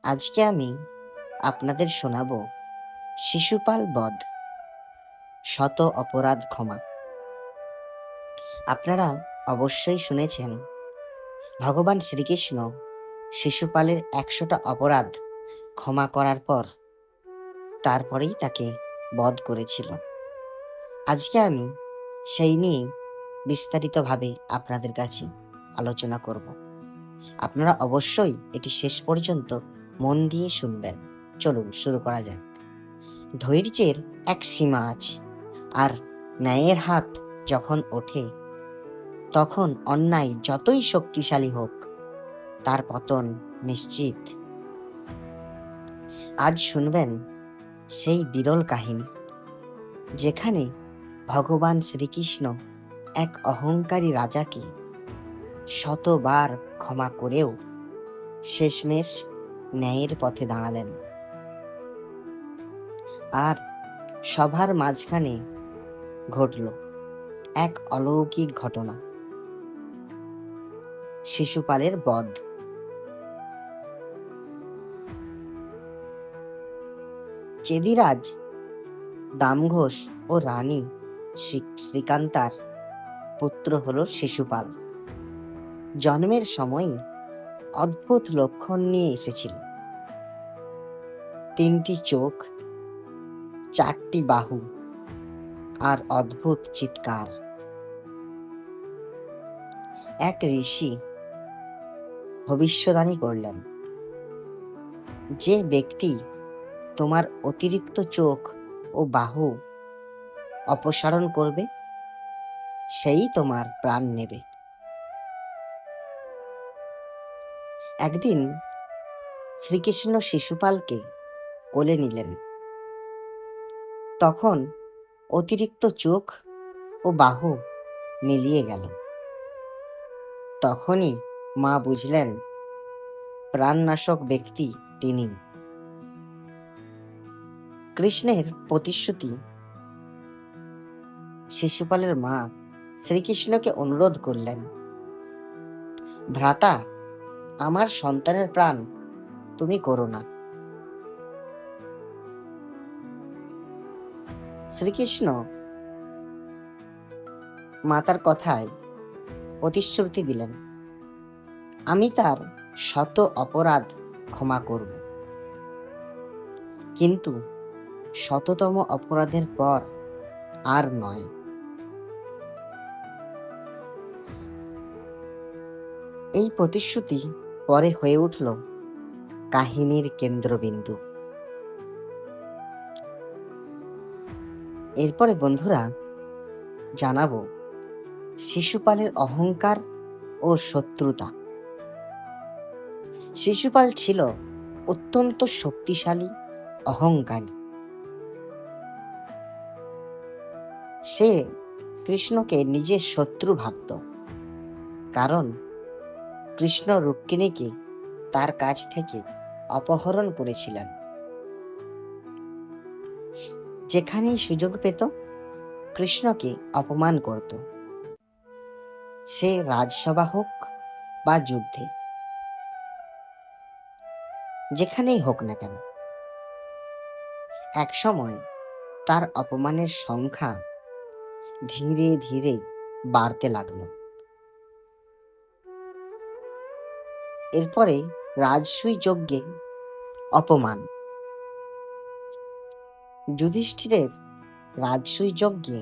আজকে আমি আপনাদের শোনাব শিশুপাল বধ, শত অপরাধ ক্ষমা। আপনারা অবশ্যই শুনেছেন ভগবান শ্রীকৃষ্ণ শিশুপালের 100টা অপরাধ ক্ষমা করার পর তারপরেই তাকে বধ করেছিল। আজকে আমি সেই নিয়ে বিস্তারিতভাবে আপনাদের কাছে আলোচনা করব। আপনারা অবশ্যই এটি শেষ পর্যন্ত মন দিয়ে শুনবেন। চলুন শুরু করা যাক। ধৈর্যের এক সীমা আছে, আর ন্যায়ের হাত যখন ওঠে তখন অন্যায় যতই শক্তিশালী হোক তার পতন নিশ্চিত। আজ শুনবেন সেই বিরল কাহিনী যেখানে ভগবান শ্রীকৃষ্ণ এক অহংকারী রাজাকে শতবার ক্ষমা করেও শেষমেশ ন্যায়ের পথে দাঁড়ালেন। আর সভার মাঝখানে ঘটল এক অলৌকিক ঘটনা, শিশুপালের বধ। চেদিরাজ দামঘোষ ও রানী শ্রীকান্তার পুত্র হল শিশুপাল। জন্মের সময়ই অদ্ভুত লক্ষণ নিয়ে এসেছিল। 3টি চোখ, 4টি বাহু আর অদ্ভুত চিৎকার। এক ঋষি ভবিষ্যদ্বাণী করলেন, যে ব্যক্তি তোমার অতিরিক্ত চোখ ও বাহু অপসারণ করবে সেই তোমার প্রাণ নেবে। একদিন শ্রীকৃষ্ণ শিশুপালকে কোলে নিলেন। তখন অতিরিক্ত চোখ ও বাহু মিলিয়ে গেল। তখনই মা বুঝলেন প্রাণনাশক ব্যক্তি তিনি। কৃষ্ণের প্রতিশ্রুতি শিশুপালের মা শ্রীকৃষ্ণকে অনুরোধ করলেন, ভ্রাতা, আমার সন্তানের প্রাণ তুমি করো না। শ্রীকৃষ্ণ মাতার কথায় প্রতিশ্রুতি দিলেন, আমি তার শত অপরাধ ক্ষমা করব, কিন্তু শততম অপরাধের পর আর নয়। এই প্রতিশ্রুতি পরে হয়ে উঠল কাহিনীর কেন্দ্রবিন্দু। এরপরে বন্ধুরা জানাবো শিশুপালের অহংকার ও শত্রুতা। শিশুপাল ছিল অত্যন্ত শক্তিশালী, অহংকারী। সে কৃষ্ণকে নিজের শত্রু ভাবত, কারণ কৃষ্ণ রুক্মিণীকে তার কাছ থেকে অপহরণ করেছিলেন। যেখানেই সুযোগ পেত কৃষ্ণকে অপমান করত, সে রাজসভা হোক বা যুদ্ধে, যেখানেই হোক না কেন। এক সময় তার অপমানের সংখ্যা ধীরে ধীরে বাড়তে লাগলো। এরপরে রাজসূয় যজ্ঞে অপমান। যুধিষ্ঠিরের রাজসূয় যজ্ঞে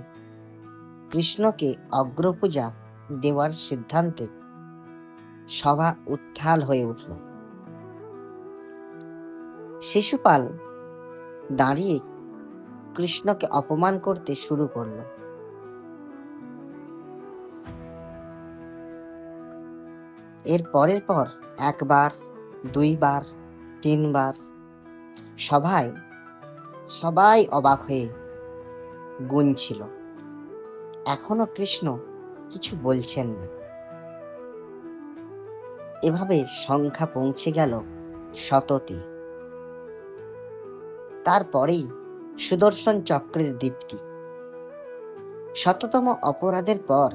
কৃষ্ণকে অগ্রপূজা দেওয়ার সিদ্ধান্তে সভা উত্তাল হয়ে উঠল। শিশুপাল দাঁড়িয়ে কৃষ্ণকে অপমান করতে শুরু করল। এর পরের পর 1 বার, 2 বার, 3 বার সভায় সবাই অবাক হয়ে গুনছিল। এখনো কৃষ্ণ কিছু বলছেন না। এভাবে সংখ্যা পৌঁছে গেল 100তে। তারপরেই সুদর্শন চক্রের দীপ্তি। 100তম অপরাধের পর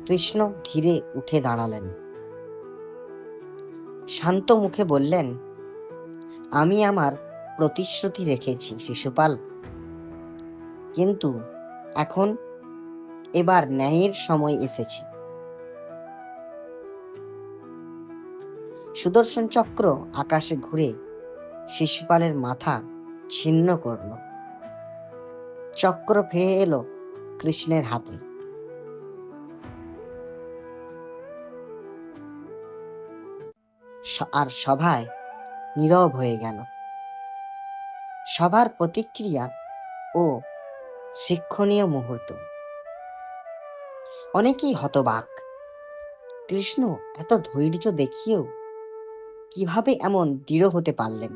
কৃষ্ণ ধীরে উঠে দাঁড়ালেন। শান্ত মুখে বললেন, আমি আমার প্রতিশ্রুতি রেখেছি শিশুপাল, কিন্তু এখন এবার ন্যায়ের সময় এসেছে। সুদর্শন চক্র আকাশে ঘুরে শিশুপালের মাথা ছিন্ন করল। চক্র ফিরে এলো কৃষ্ণের হাতে। আর সভায় নীরব হয়ে গেল। সবার প্রতিক্রিয়া ও শিক্ষণীয় মুহূর্ত। অনেকেই হতবাক, কৃষ্ণ এত ধৈর্য দেখিয়েও কিভাবে এমন দৃঢ় হতে পারলেন।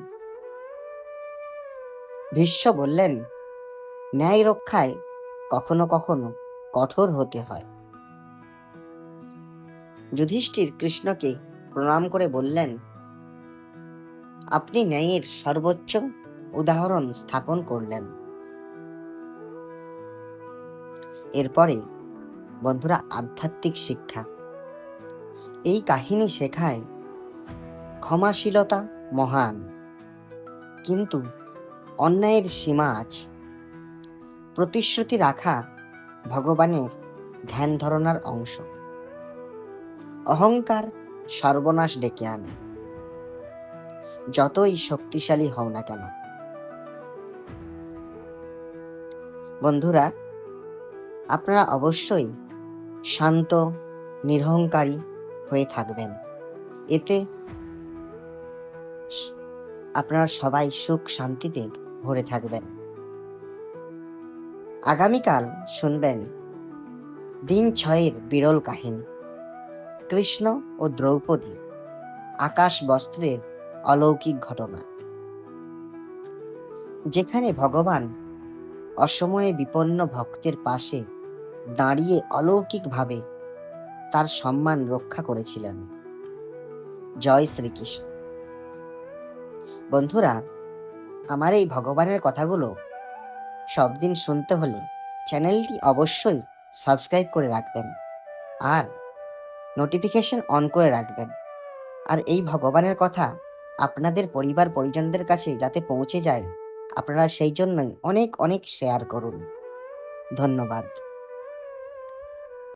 ভীষ্ম বললেন, ন্যায় রক্ষায় কখনো কখনো কঠোর হতে হয়। যুধিষ্ঠির কৃষ্ণকে প্রণাম করে বললেন, আপনি ন্যায়ের সর্বোচ্চ উদাহরণ স্থাপন করলেন। এরপরে বন্ধুরা, আধ্যাত্মিক শিক্ষা। এই কাহিনী শেখায় ক্ষমাশীলতা মহান, কিন্তু অন্যায়ের সীমা আছে। প্রতিশ্রুতি রাখা ভগবানের ধ্যান ধারণার অংশ। অহংকার সর্বনাশ ডেকে আনে, যতই শক্তিশালী হও না কেন। বন্ধুরা, আপনারা অবশ্যই শান্ত নিরহংকারী হয়ে থাকবেন। এতে আপনারা সবাই সুখ শান্তিতে ভরে থাকবেন। আগামীকাল শুনবেন দিন 6-এর বিরল কাহিনী, কৃষ্ণ ও দ্রৌপদী আকাশ বস্ত্রের অলৌকিক ঘটনা, যেখানে ভগবান অসময়ে বিপন্ন ভক্তের পাশে দাঁড়িয়ে অলৌকিকভাবে তার সম্মান রক্ষা করেছিলেন। জয় শ্রীকৃষ্ণ। বন্ধুরা, আমার এই ভগবানের কথাগুলো সব দিন শুনতে হলে চ্যানেলটি অবশ্যই সাবস্ক্রাইব করে রাখবেন আর নোটিফিকেশন অন করে রাখবেন। আর এই ভগবানের কথা আপনাদের পরিবার পরিজনদের কাছে যাতে পৌঁছে যায়, আপনারা সেই জন্যই অনেক অনেক শেয়ার করুন। ধন্যবাদ।